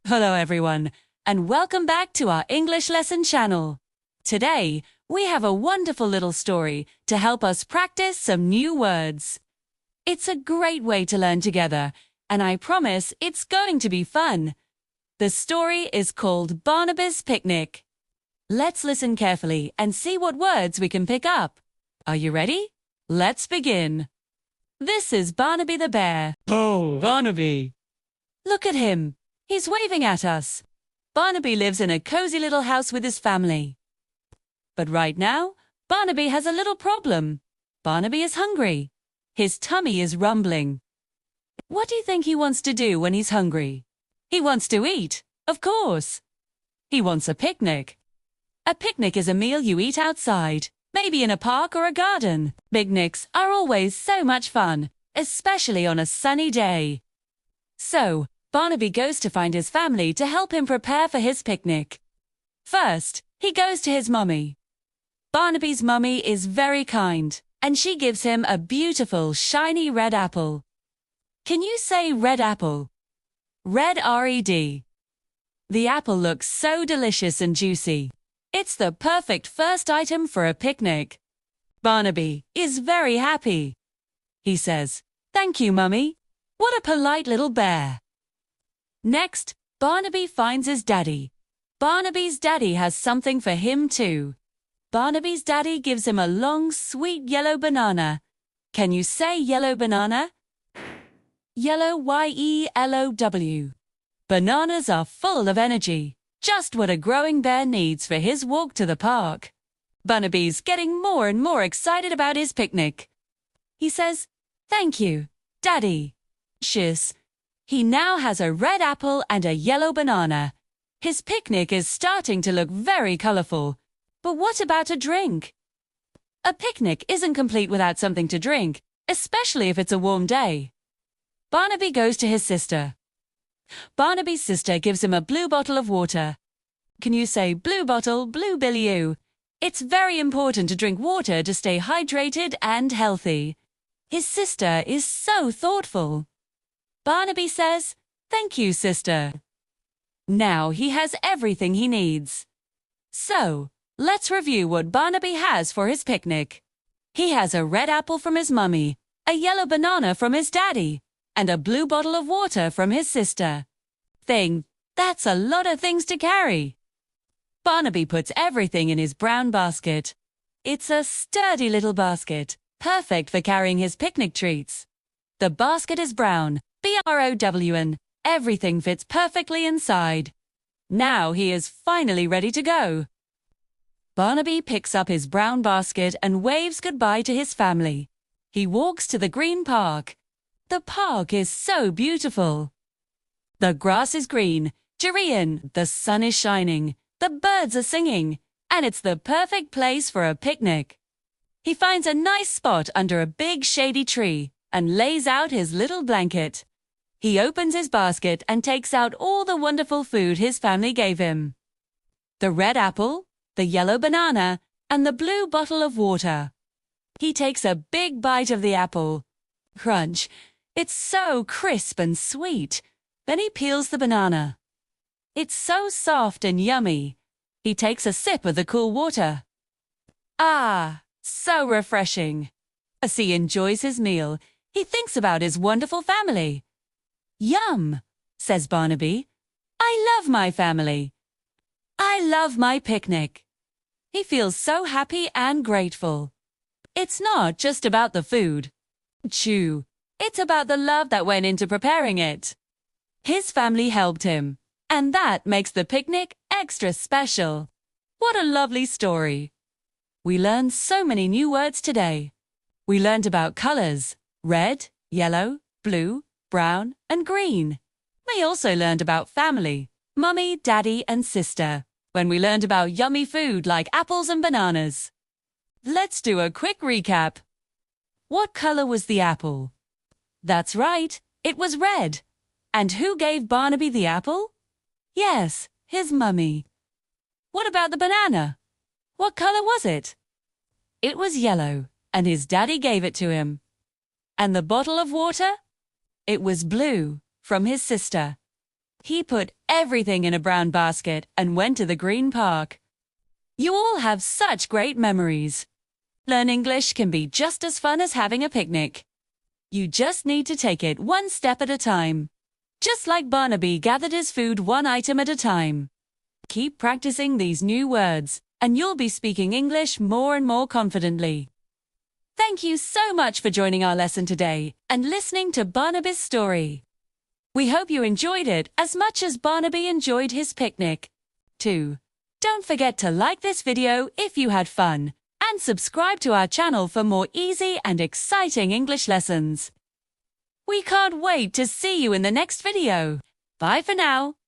Hello everyone, and welcome back to our English lesson channel. Today, we have a wonderful little story to help us practice some new words. It's a great way to learn together, and I promise it's going to be fun. The story is called Barnaby's Picnic. Let's listen carefully and see what words we can pick up. Are you ready? Let's begin. This is Barnaby the bear. Oh, Barnaby! Look at him. He's waving at us. Barnaby lives in a cozy little house with his family. But right now, Barnaby has a little problem. Barnaby is hungry. His tummy is rumbling. What do you think he wants to do when he's hungry? He wants to eat, of course. He wants a picnic. A picnic is a meal you eat outside, maybe in a park or a garden. Picnics are always so much fun, especially on a sunny day. So, Barnaby goes to find his family to help him prepare for his picnic. First, he goes to his mummy. Barnaby's mummy is very kind, and she gives him a beautiful, shiny red apple. Can you say red apple? Red R-E-D. The apple looks so delicious and juicy. It's the perfect first item for a picnic. Barnaby is very happy. He says, "Thank you, Mummy. What a polite little bear." Next, Barnaby finds his daddy. Barnaby's daddy has something for him too. Barnaby's daddy gives him a long, sweet yellow banana. Can you say yellow banana? Yellow Y-E-L-O-W. Bananas are full of energy, just what a growing bear needs for his walk to the park. Barnaby's getting more and more excited about his picnic. He says, "Thank you, Daddy." Shiz. He now has a red apple and a yellow banana. His picnic is starting to look very colorful. But what about a drink? A picnic isn't complete without something to drink, especially if it's a warm day. Barnaby goes to his sister. Barnaby's sister gives him a blue bottle of water. Can you say blue bottle, blue billy-oo? It's very important to drink water to stay hydrated and healthy. His sister is so thoughtful. Barnaby says, "Thank you, sister." Now he has everything he needs. So, let's review what Barnaby has for his picnic. He has a red apple from his mummy, a yellow banana from his daddy, and a blue bottle of water from his sister. That's a lot of things to carry. Barnaby puts everything in his brown basket. It's a sturdy little basket, perfect for carrying his picnic treats. The basket is brown, B-R-O-W-N. Everything fits perfectly inside. Now he is finally ready to go. Barnaby picks up his brown basket and waves goodbye to his family. He walks to the green park. The park is so beautiful. The grass is green, Jarian, the sun is shining, the birds are singing, and it's the perfect place for a picnic. He finds a nice spot under a big shady tree and lays out his little blanket. He opens his basket and takes out all the wonderful food his family gave him. The red apple, the yellow banana, and the blue bottle of water. He takes a big bite of the apple. Crunch! It's so crisp and sweet. Then he peels the banana. It's so soft and yummy. He takes a sip of the cool water. Ah, so refreshing. As he enjoys his meal, he thinks about his wonderful family. "Yum," says Barnaby. "I love my family. I love my picnic." He feels so happy and grateful. It's not just about the food. Chew. It's about the love that went into preparing it. His family helped him, and that makes the picnic extra special. What a lovely story. We learned so many new words today. We learned about colors: red, yellow, blue, brown, and green. We also learned about family, mummy, daddy, and sister, when we learned about yummy food like apples and bananas. Let's do a quick recap. What color was the apple? That's right, it was red. And who gave Barnaby the apple? Yes, his mummy. What about the banana? What color was it? It was yellow, and his daddy gave it to him. And the bottle of water? It was blue, from his sister. He put everything in a brown basket and went to the green park. You all have such great memories. Learn English can be just as fun as having a picnic. You just need to take it one step at a time. Just like Barnaby gathered his food one item at a time. Keep practicing these new words, and you'll be speaking English more and more confidently. Thank you so much for joining our lesson today and listening to Barnaby's story. We hope you enjoyed it as much as Barnaby enjoyed his picnic. 2. Don't forget to like this video if you had fun, and subscribe to our channel for more easy and exciting English lessons. We can't wait to see you in the next video. Bye for now.